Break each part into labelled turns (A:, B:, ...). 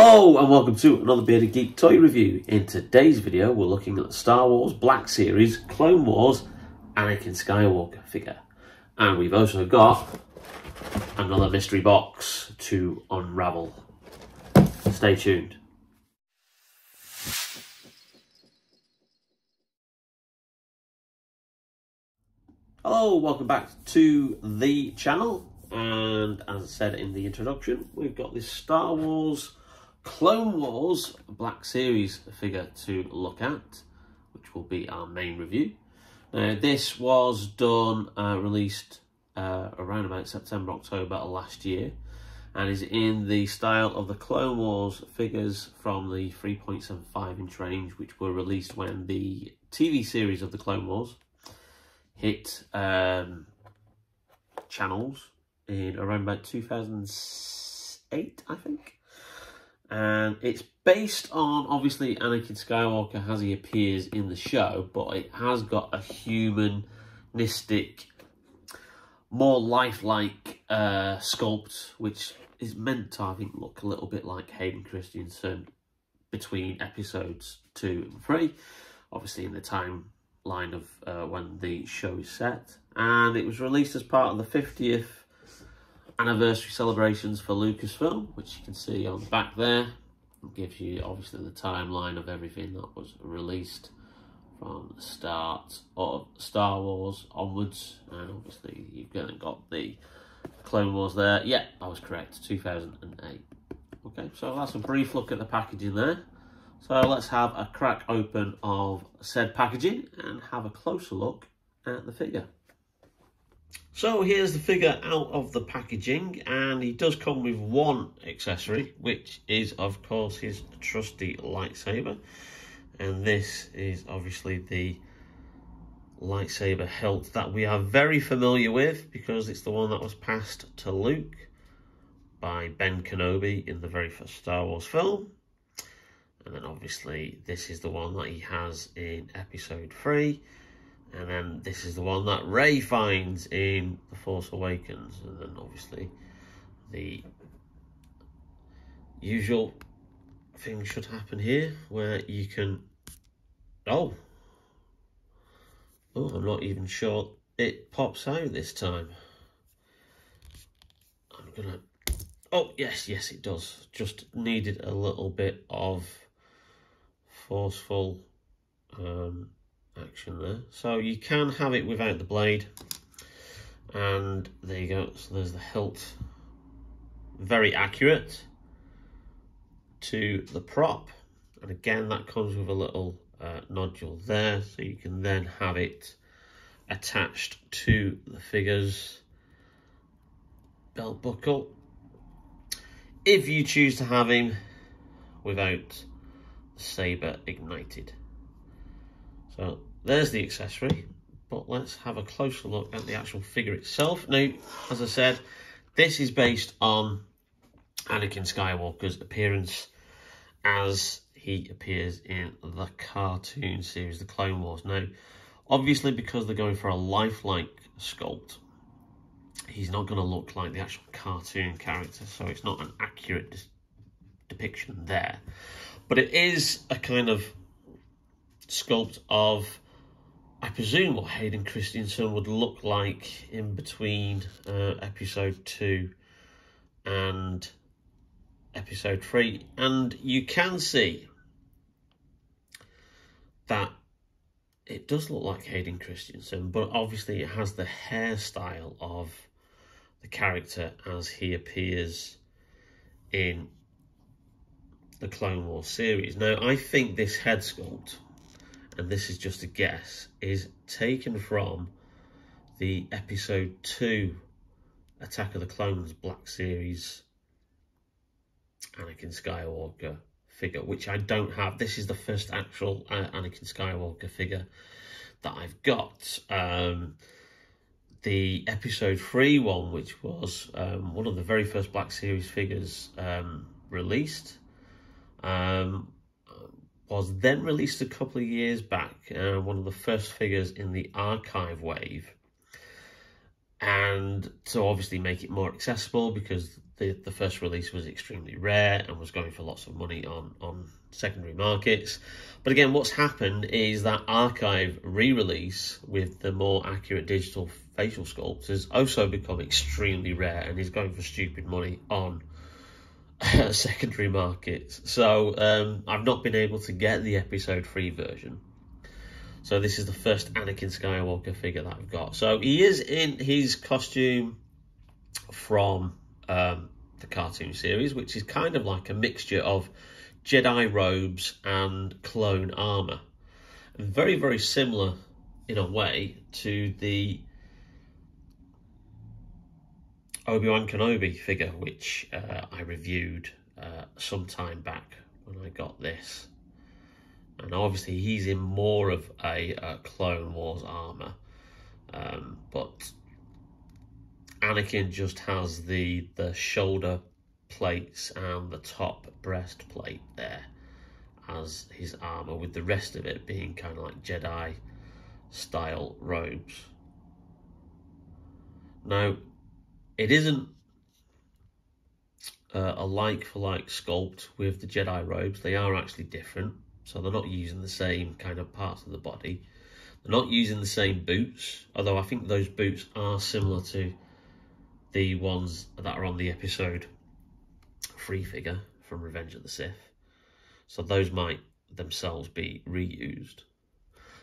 A: Hello and welcome to another Bearded Geek toy review. In today's video we're looking at the Star Wars Black Series Clone Wars Anakin Skywalker figure. And we've also got another mystery box to unravel. Stay tuned. Hello, welcome back to the channel. And as I said in the introduction, we've got this Star Wars Clone Wars Black Series figure to look at, which will be our main review. Now, this was done, released around about September, October last year, and is in the style of the Clone Wars figures from the 3.75 inch range, which were released when the TV series of the Clone Wars hit channels in around about 2008, I think. And it's based on, obviously, Anakin Skywalker as he appears in the show, but it has got a humanistic, more lifelike sculpt, which is meant to, I think, look a little bit like Hayden Christensen between episodes 2 and 3, obviously in the timeline of when the show is set. And it was released as part of the 50th anniversary celebrations for Lucasfilm, which you can see on the back there. It gives you obviously the timeline of everything that was released from the start of Star Wars onwards, and obviously you've got the Clone Wars there. Yeah, I was correct, 2008. Okay, so that's a brief look at the packaging there. So let's have a crack open of said packaging and have a closer look at the figure. So here's the figure out of the packaging, and he does come with one accessory, which is of course his trusty lightsaber. And this is obviously the lightsaber hilt that we are very familiar with, because it's the one that was passed to Luke by Ben Kenobi in the very first Star Wars film. And then obviously this is the one that he has in episode 3. And then this is the one that Rey finds in The Force Awakens. And then obviously the usual thing should happen here, where you can... Oh, I'm not even sure it pops out this time. I'm gonna... Oh, yes, it does. Just needed a little bit of forceful... action there. So you can have it without the blade, and there you go. So there's the hilt, very accurate to the prop, and again that comes with a little nodule there, so you can then have it attached to the figure's belt buckle if you choose to have him without the saber ignited. So there's the accessory, but let's have a closer look at the actual figure itself. Now, as I said, this is based on Anakin Skywalker's appearance as he appears in the cartoon series, The Clone Wars. Now, obviously, because they're going for a lifelike sculpt, he's not going to look like the actual cartoon character, so it's not an accurate depiction there. But it is a kind of sculpt of, I presume, what Hayden Christensen would look like in between episode 2 and episode 3. And you can see that it does look like Hayden Christensen, but obviously it has the hairstyle of the character as he appears in the Clone Wars series. Now, I think this head sculpt, and this is just a guess, is taken from the episode 2 Attack of the Clones Black Series Anakin Skywalker figure, which I don't have. This is the first actual Anakin Skywalker figure that I've got. The episode 3 one, which was one of the very first Black Series figures released, was then released a couple of years back, one of the first figures in the archive wave. And to obviously make it more accessible, because the first release was extremely rare and was going for lots of money on secondary markets. But again, what's happened is that Archive re-release with the more accurate digital facial sculpts has also become extremely rare and is going for stupid money on secondary markets. So I've not been able to get the episode 3 version. So this is the first Anakin Skywalker figure that I've got. So he is in his costume from the cartoon series, which is kind of like a mixture of Jedi robes and clone armor. And very, very similar in a way to the Obi-Wan Kenobi figure, which I reviewed some time back when I got this. And obviously he's in more of a Clone Wars armor, but Anakin just has the shoulder plates and the top breastplate there as his armor, with the rest of it being kind of like Jedi style robes. Now, it isn't a like-for-like sculpt with the Jedi robes. They are actually different, so they're not using the same kind of parts of the body. They're not using the same boots, although I think those boots are similar to the ones that are on the episode 3 figure from Revenge of the Sith. So those might themselves be reused.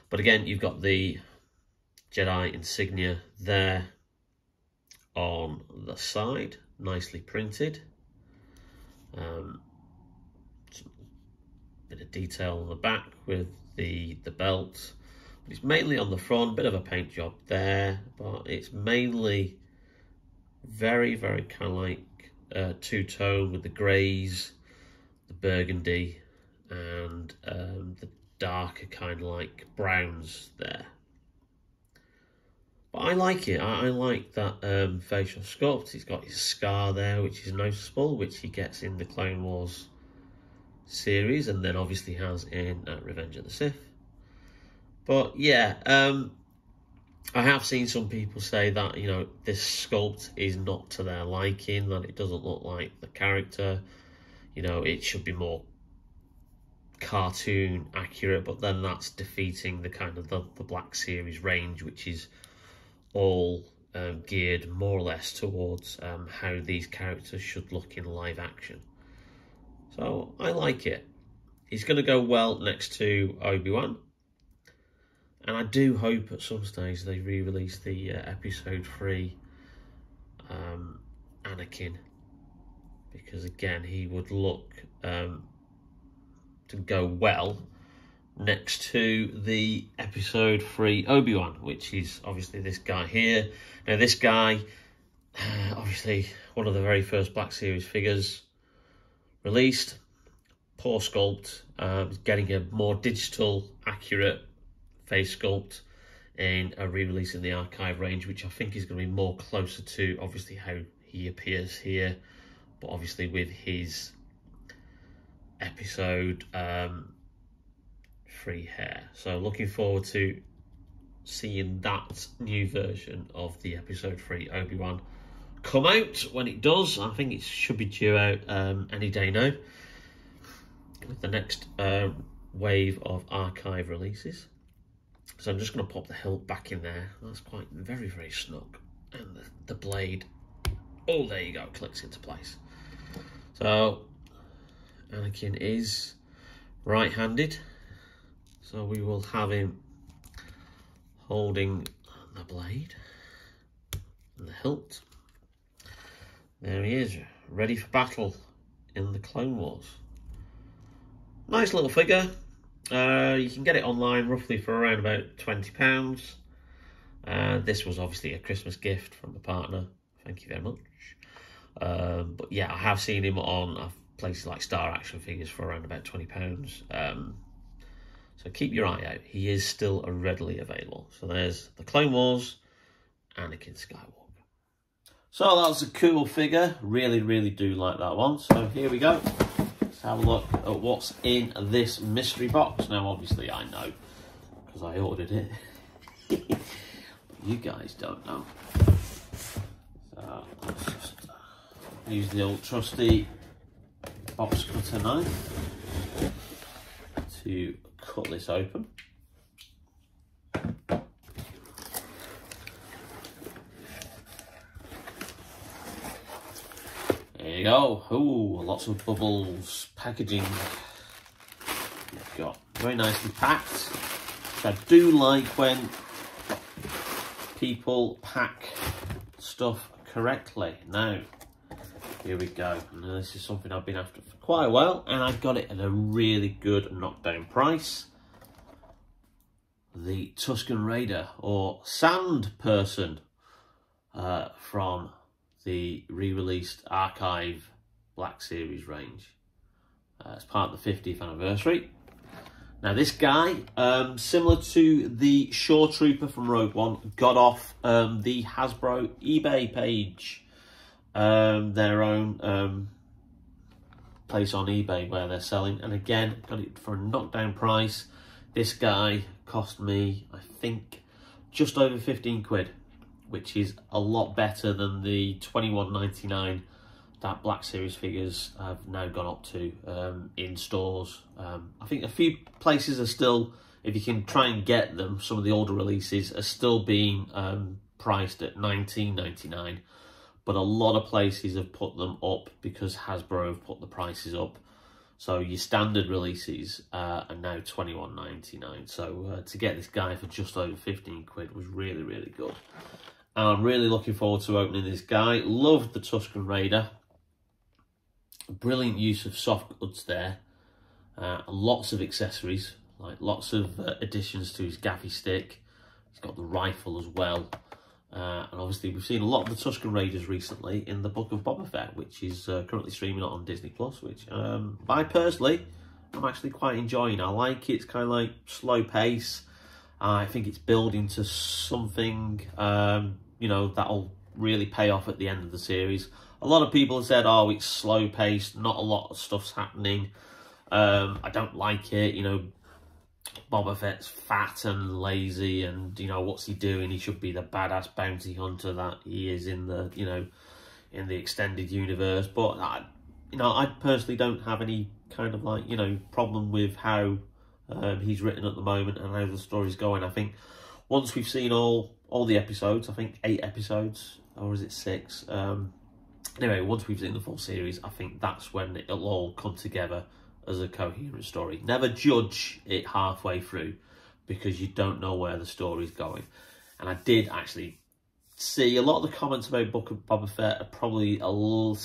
A: But again, you've got the Jedi insignia there on the side, nicely printed. Some bit of detail on the back with the belt. But it's mainly on the front, bit of a paint job there, but it's mainly very, very kind of like two-tone with the greys, the burgundy, and the darker kind of like browns there. But I like it. I like that facial sculpt. He's got his scar there, which is noticeable, which he gets in the Clone Wars series, and then obviously has in Revenge of the Sith. But yeah, I have seen some people say that, you know, this sculpt is not to their liking, that it doesn't look like the character. You know, it should be more cartoon accurate, but then that's defeating the kind of the Black Series range, which is all geared more or less towards how these characters should look in live action. So I like it. He's going to go well next to Obi-Wan. And I do hope at some stage they re-release the episode 3 Anakin. Because again, he would look to go well next to the episode 3 Obi-Wan, which is obviously this guy here. Now this guy, obviously one of the very first Black Series figures released. Poor sculpt, getting a more digital accurate face sculpt in a re-release in the Archive range, which I think is going to be more closer to obviously how he appears here, but obviously with his episode 3 hair. So looking forward to seeing that new version of the episode 3 Obi-Wan come out. When it does, I think it should be due out any day now, with the next wave of Archive releases. So I'm just going to pop the hilt back in there. That's quite very, very snug. And the blade, oh, there you go, clicks into place. So Anakin is right-handed. So we will have him holding the blade and the hilt. There he is, ready for battle in the Clone Wars. Nice little figure. You can get it online roughly for around about £20. This was obviously a Christmas gift from a partner. Thank you very much. But yeah, I have seen him on places like Star Action Figures for around about £20. So keep your eye out. He is still readily available. So there's the Clone Wars Anakin Skywalker. So that was a cool figure. Really, really do like that one. So here we go. Let's have a look at what's in this mystery box. Now, obviously, I know because I ordered it. But you guys don't know. So let's just Use the old trusty box cutter knife to cut this open. There you go. Ooh, lots of bubbles. Packaging. We've got very nicely packed. I do like when people pack stuff correctly. Now, here we go. And this is something I've been after for quite a while, and I got it at a really good knockdown price. The Tusken Raider, or Sand Person, from the re-released Archive Black Series range. As part of the 50th anniversary. Now this guy, similar to the Shore Trooper from Rogue One, got off the Hasbro eBay page. Their own place on eBay where they're selling. And again, got it for a knockdown price. This guy cost me, I think, just over 15 quid. Which is a lot better than the $21.99 that Black Series figures have now gone up to in stores. I think a few places are still, if you can try and get them, some of the older releases are still being priced at $19.99. But a lot of places have put them up because Hasbro have put the prices up. So your standard releases are now $21.99. So to get this guy for just over 15 quid was really, really good. I'm really looking forward to opening this guy. Loved the Tusken Raider. Brilliant use of soft goods there. Lots of accessories, like lots of additions to his gaffy stick. He's got the rifle as well. And obviously we've seen a lot of the Tusken Raiders recently in the Book of Boba Fett, which is currently streaming on Disney+, which I personally, I'm actually quite enjoying. I like it. It's kind of like slow pace. I think it's building to something, you know, that'll really pay off at the end of the series. A lot of people have said, oh, it's slow paced, not a lot of stuff's happening. I don't like it, you know, Boba Fett's fat and lazy and, you know, what's he doing? He should be the badass bounty hunter that he is in the, you know, in the extended universe. But, you know, I personally don't have any kind of like, you know, problem with how he's written at the moment and how the story's going. I think once we've seen all the episodes, I think 8 episodes, or is it 6? Anyway, once we've seen the full series, I think that's when it'll all come together as a coherent story. Never judge it halfway through because you don't know where the story's going. And I did actually see a lot of the comments about Book of Boba Fett are probably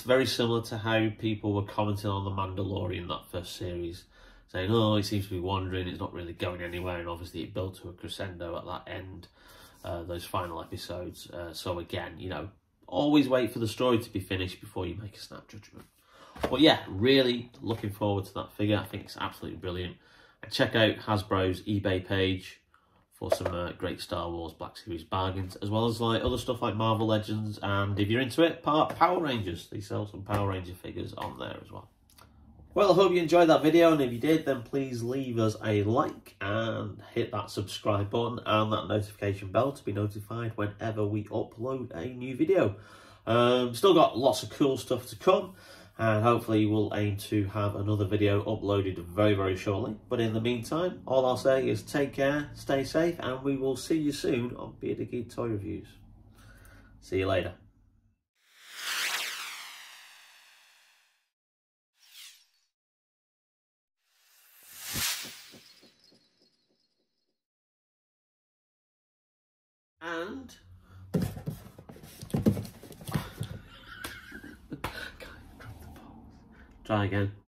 A: very similar to how people were commenting on The Mandalorian, that first series. Saying, oh, it seems to be wandering, it's not really going anywhere, and obviously it built to a crescendo at that end, those final episodes. So again, you know, always wait for the story to be finished before you make a snap judgment. But yeah, really looking forward to that figure. I think it's absolutely brilliant. And check out Hasbro's eBay page for some great Star Wars Black Series bargains, as well as like other stuff like Marvel Legends, and if you're into it, Power Rangers. They sell some Power Ranger figures on there as well. Well, I hope you enjoyed that video, and if you did, then please leave us a like and hit that subscribe button and that notification bell to be notified whenever we upload a new video. Still got lots of cool stuff to come, and hopefully we'll aim to have another video uploaded very, very shortly. But in the meantime, all I'll say is take care, stay safe, and we will see you soon on Bearded Geek Toy Reviews. See you later. And try again.